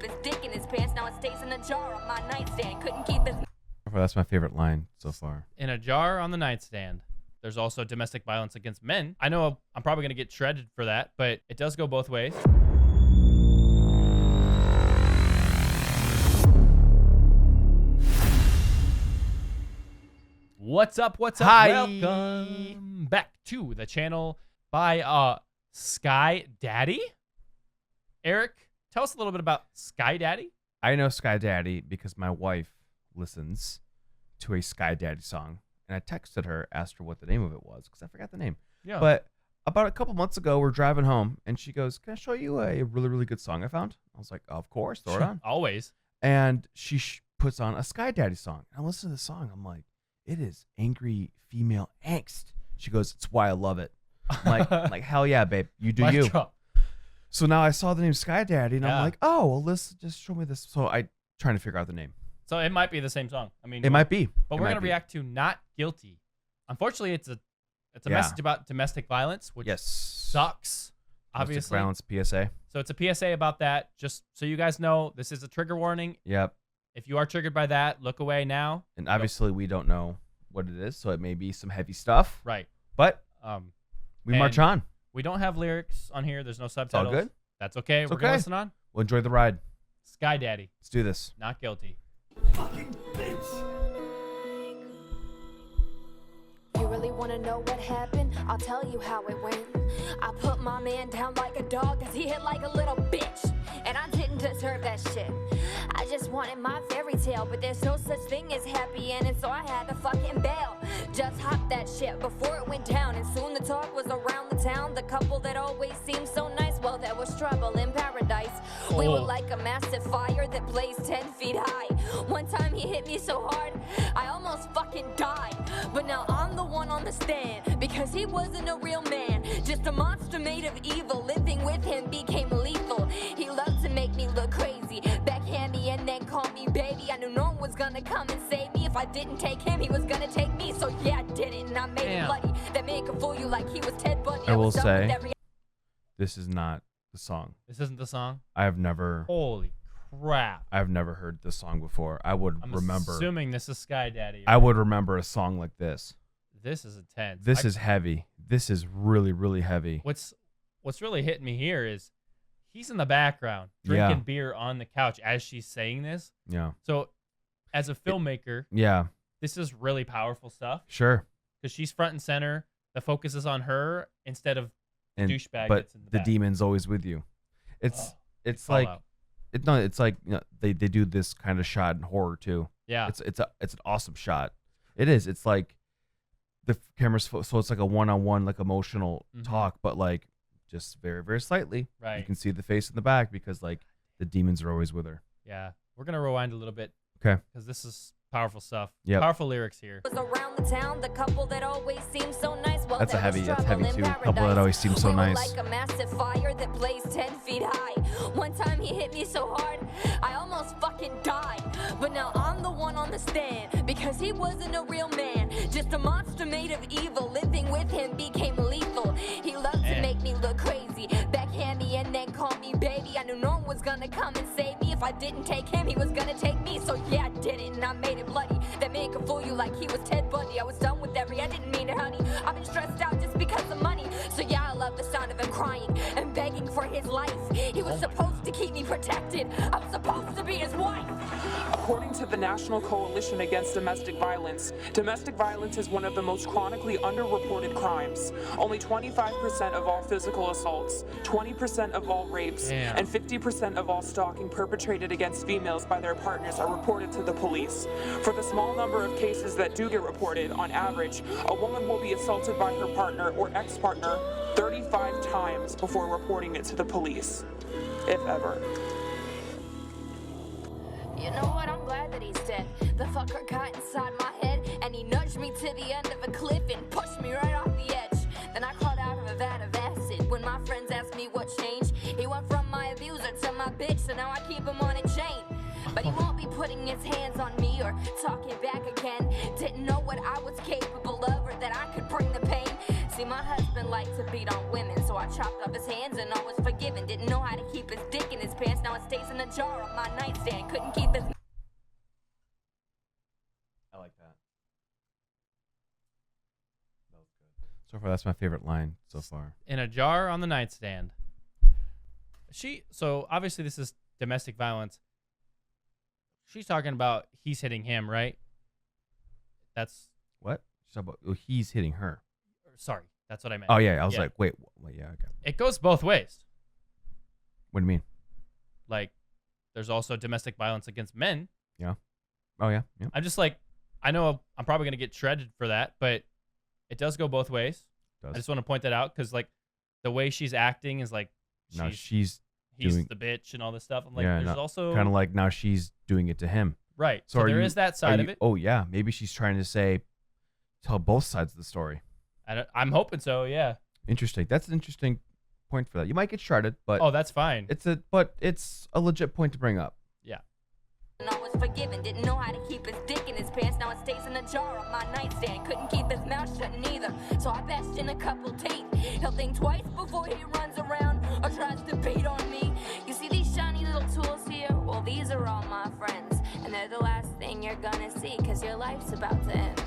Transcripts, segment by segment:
keep his dick in his pants. Now it stays in a jar on my nightstand. Couldn't keep his... That's my favorite line so far. In a jar on the nightstand. There's also domestic violence against men. I know I'm probably going to get shredded for that, but it does go both ways. What's up? What's up? Hi. Welcome back to the channel by SkyDxddy. Eric, tell us a little bit about SkyDxddy. I know SkyDxddy because my wife listens to a SkyDxddy song. And I texted her, asked her what the name of it was, because I forgot the name. Yeah. But about a couple months ago, we're driving home, and she goes, "Can I show you a really, really good song I found?" I was like, "Of course, throw it on." Always. And she puts on a SkyDxddy song. And I listen to the song. I'm like, it is angry female angst. She goes, "It's why I love it." I'm like hell yeah, babe. You do you. Drop. So now I saw the name SkyDxddy, and Yeah. I'm like, oh, well, let's just show me this. So I trying to figure out the name. So it might be the same song. I mean, It might be. But we're going to react to Not Guilty. Unfortunately, it's a message about domestic violence, which sucks, obviously. Domestic violence PSA. So it's a PSA about that. Just so you guys know, this is a trigger warning. Yep. If you are triggered by that, look away now. And obviously, we don't know what it is, so it may be some heavy stuff. Right. But we march on. We don't have lyrics on here. There's no subtitles. It's all good. That's okay. It's We're going to listen on. We'll enjoy the ride. SkyDxddy. Let's do this. Not Guilty. Fucking bitch. You really wanna know what happened? I'll tell you how it went. I put my man down like a dog cause he hit like a little bitch. And I didn't deserve that shit. I just wanted my fairy tale, but there's no such thing as happy ending, so I had to fucking bail. Just hop that shit before it went down, and soon the talk was around the town. The couple that always seemed so nice, well, there was trouble in paradise. We were like a massive fire that blazed 10 feet high. One time he hit me so hard, I almost fucking died. But now I'm the one on the stand, because he wasn't a real man, just a monster made of evil. Living with him became lethal. He loved to make me look crazy, backhand me and then call me baby. I knew no one was gonna come and save me. If I didn't take him, he was gonna take me. So yeah, I did it, and I made it bloody. That man could fool you like he was Ted Bundy. I will say, this is not the song. This isn't the song? I have never... Holy crap. I've never heard this song before. I would remember... assuming this is SkyDxddy. Right? I would remember a song like this. This is intense. This is heavy. This is really, really heavy. What's really hitting me here is he's in the background drinking beer on the couch as she's saying this. Yeah. So as a filmmaker, this is really powerful stuff. Sure. Because she's front and center. The focus is on her instead of the douchebag but that's in the the back. demon's always with you. It's like it's like, you know, they do this kind of shot in horror too. Yeah. It's an awesome shot. It is. It's like the camera's so it's like a one-on-one, like emotional talk, but like just very, very slightly. Right. You can see the face in the back because like the demons are always with her. Yeah. We're gonna rewind a little bit. Okay. Because this is powerful stuff. Yeah. Powerful lyrics here. Was around the town, the couple that always seemed so nice. Well, That's heavy too. Paradise. Couple that always seems so we nice. Were like a massive fire that blazed 10 feet high. One time he hit me so hard, I almost fucking died. But now I'm the one on the stand, because he wasn't a real man, just a monster made of evil. Living with him became lethal. He loved to make me look crazy, backhand me and then call me baby. I knew no one was gonna come and save me. If I didn't take him, he was gonna take me. So yeah, I did it, and I made it bloody. That man could fool you like he was Ted Bundy. I was done with I didn't mean it, honey. I've been stressed out just because of money. So yeah, I love the sound of him crying and begging for his life. He was supposed to keep me protected. I'm supposed to be his wife. According to the National Coalition Against Domestic Violence is one of the most chronically underreported crimes. Only 25% of all physical assaults, 20% of all rapes, and 50% of all stalking perpetrated against females by their partners are reported to the police. For the small number of cases that do get reported, on average, a woman will be assaulted by her partner or ex-partner 35 times before reporting it to the police, if ever. You know what? I'm glad that he's dead. The fucker got inside my head, and he nudged me to the end of a cliff and pushed me right off the edge. Then I crawled out of a vat of acid. When my friends asked me what changed, he went from my abuser to my bitch, so now I keep him on a chain. But he won't be putting his hands on me or talking back again. Didn't know what I was capable of or that I could bring the pain. See, my husband liked to beat on women, so I chopped off his hands and always forget forgiven, didn't know how to keep his dick in his pants. Now it stays in a jar on my nightstand. Couldn't keep his. I like that. That was good. So far, that's my favorite line so far. In a jar on the nightstand. So obviously this is domestic violence. She's talking about he's hitting him, right? That's What? She's talking about, oh, he's hitting her. sorry. That's what I meant. Oh, yeah. I was Yeah. like, wait. Yeah, okay. It goes both ways. What do you mean? Like, there's also domestic violence against men. Yeah. Oh, yeah. Yeah. I'm just like, I know I'm probably going to get shredded for that, but it does go both ways. Does. I just want to point that out because, like, the way she's acting is like, Now he's doing- the bitch and all this stuff. I'm like, Yeah, there's also. kind of like now she's doing it to him. Right. So So are there you- is that side of it. Oh, yeah. Maybe she's trying to tell both sides of the story. I'm hoping so, yeah. Interesting. That's an interesting point for that. You might get shredded, but Oh, that's fine. it's a legit point to bring up. Yeah. And I was forgiven, didn't know how to keep his dick in his pants. Now it stays in a jar on my nightstand. Couldn't keep his mouth shut neither. So I bashed in a couple teeth. He'll think twice before he runs around or tries to beat on me. You see these shiny little tools here? Well, these are all my friends. And they're the last thing you're gonna see, cause your life's about to end.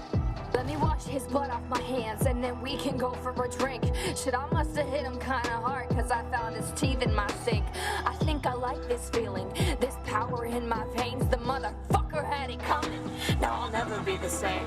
Let me wash his blood off my hands and then we can go for a drink. Shit, I must have hit him kinda hard cause I found his teeth in my sink. I think I like this feeling, this power in my veins. The motherfucker had it coming. Now I'll never be the same.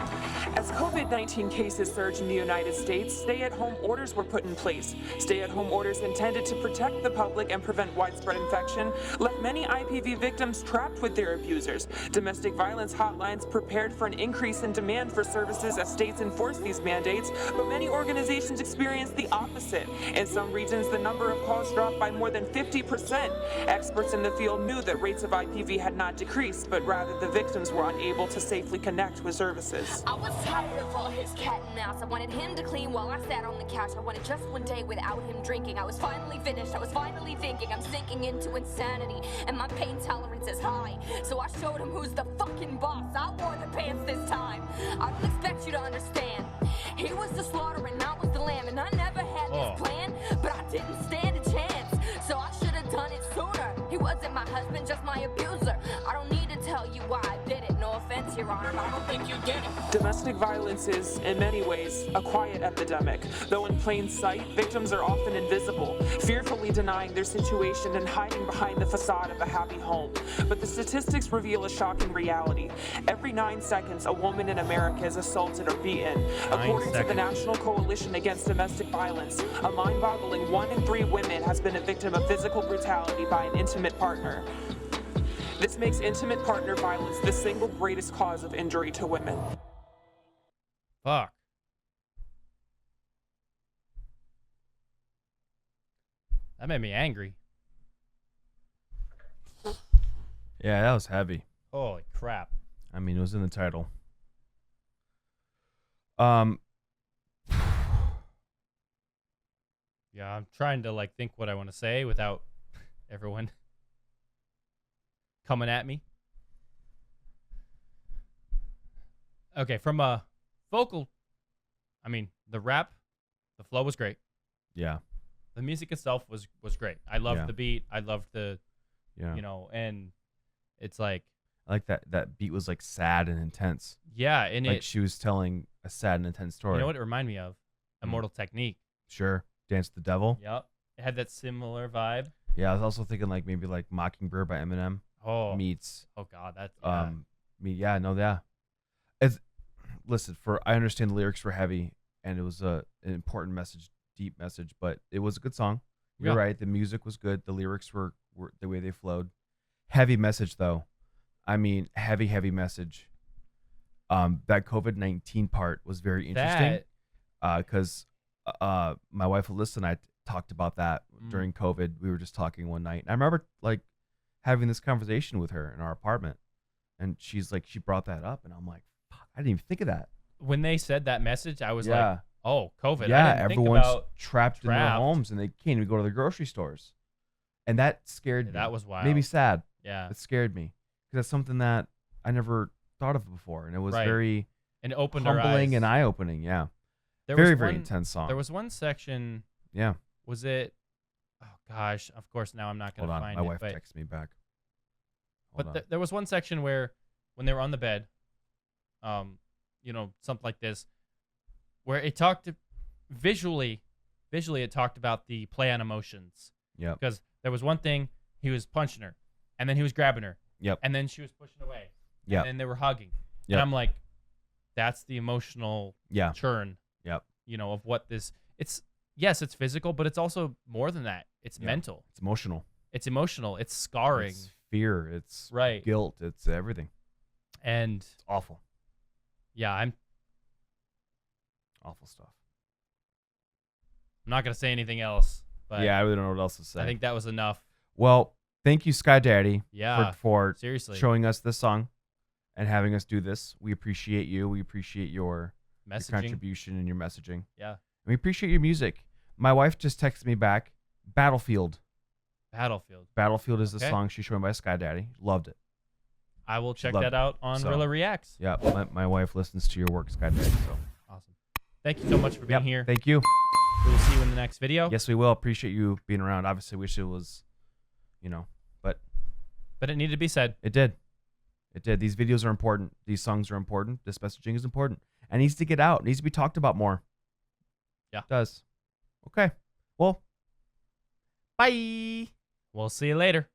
As COVID-19 cases surged in the United States, stay-at-home orders were put in place. Stay-at-home orders intended to protect the public and prevent widespread infection left many IPV victims trapped with their abusers. Domestic violence hotlines prepared for an increase in demand for services as states enforce these mandates, but many organizations experienced the opposite. In some regions, the number of calls dropped by more than 50%. Experts in the field knew that rates of IPV had not decreased, but rather the victims were unable to safely connect with services. I was tired of all his cat and mouse. I wanted him to clean while I sat on the couch. I wanted just one day without him drinking. I was finally finished. I was finally thinking I'm sinking into insanity, and my pain tolerance is high. So I showed him who's the fucking boss. I wore the pants this time. I don't expect you to understand. He was the slaughter and I was the lamb, and I never had this plan, but I didn't stand a chance. So I should have done it sooner. He wasn't my husband, just my abuser. I don't need to tell you why I did it. No offense, Your Honor, I don't think you get it. Domestic violence is, in many ways, a quiet epidemic. Though in plain sight, victims are often invisible, fearfully denying their situation and hiding behind the facade of a happy home. But the statistics reveal a shocking reality. Every 9 seconds, a woman in America is assaulted or beaten. According to the National Coalition Against Domestic Violence, a mind-boggling 1 in 3 women has been a victim of physical brutality by an intimate partner. This makes intimate partner violence the single greatest cause of injury to women. Fuck. That made me angry. Yeah, that was heavy. Holy crap. I mean, it was in the title. Yeah, I'm trying to like think what I want to say without everyone coming at me. Okay, from a vocal, I mean, the rap, the flow was great. Yeah. The music itself was great. I loved Yeah. the beat. I loved the, Yeah. you know, and it's like, I like that beat was like sad and intense. yeah, and Like it, she was telling a sad and intense story. you know what it reminded me of? Immortal Technique. Sure. Dance with the Devil. Yep. It had that similar vibe. Yeah, I was also thinking like maybe like Mockingbird by Eminem Oh, meets oh God, that's, yeah. It's listen, I understand the lyrics were heavy and it was an important message, deep message, but it was a good song. You're Yeah. right. The music was good. The lyrics were the way they flowed. Heavy message though. I mean, heavy message. That COVID-19 part was very interesting. Because my wife Alyssa and I talked about that during COVID. We were just talking one night. And I remember like having this conversation with her in our apartment, and she's like, she brought that up, and I'm like, fuck, I didn't even think of that. When they said that message, I was like, Yeah. oh, COVID. Yeah, I didn't think everyone's about trapped in their trapped. homes, and they can't even go to the grocery stores, and that scared me. that was wild. Made me sad. Yeah. It scared me because that's something that I never thought of before, and it was Right. very And opened our humbling eyes. and eye-opening. Yeah, There very was very one- intense song. There was one section. Yeah. Was it? Oh gosh, of course now I'm not Hold gonna on, find my it. wife but texted me back. Hold on. there was one section where when they were on the bed, something like this, where it talked visually it talked about the play on emotions. Yep. Because there was one thing, he was punching her, and then he was grabbing her. Yep. And then she was pushing away. Yep. And then they were hugging. Yep. And I'm like, that's the emotional Yeah. churn. Yep. Of what this. Yes, it's physical, but it's also more than that. It's Yeah. mental. It's emotional. It's emotional. It's scarring. It's fear. It's Right. guilt. It's everything. And It's awful. yeah, I'm Awful stuff. not gonna say anything else. But Yeah, I really don't know what else to say. I think that was enough. Well, thank you, SkyDxddy, Yeah. for Seriously. showing us this song and having us do this. We appreciate you. We appreciate your Messaging. contribution and your messaging. Yeah. And we appreciate your music. My wife just texted me back. Battlefield. Battlefield. Battlefield is the Okay. song she's showing by SkyDxddy. Loved it. I will check Loved that out on So- Rilla Reacts. Yeah, my wife listens to your work, SkyDxddy. So Awesome. Thank you so much for being Yep, here. Thank you. We will see you in the next video. Yes, we will. Appreciate you being around. Obviously, wish it was, but But it needed to be said. it did. It did. These videos are important. These songs are important. This messaging is important. And needs to get out. It needs to be talked about more. Yeah. It does. Okay. Well, bye. We'll see you later.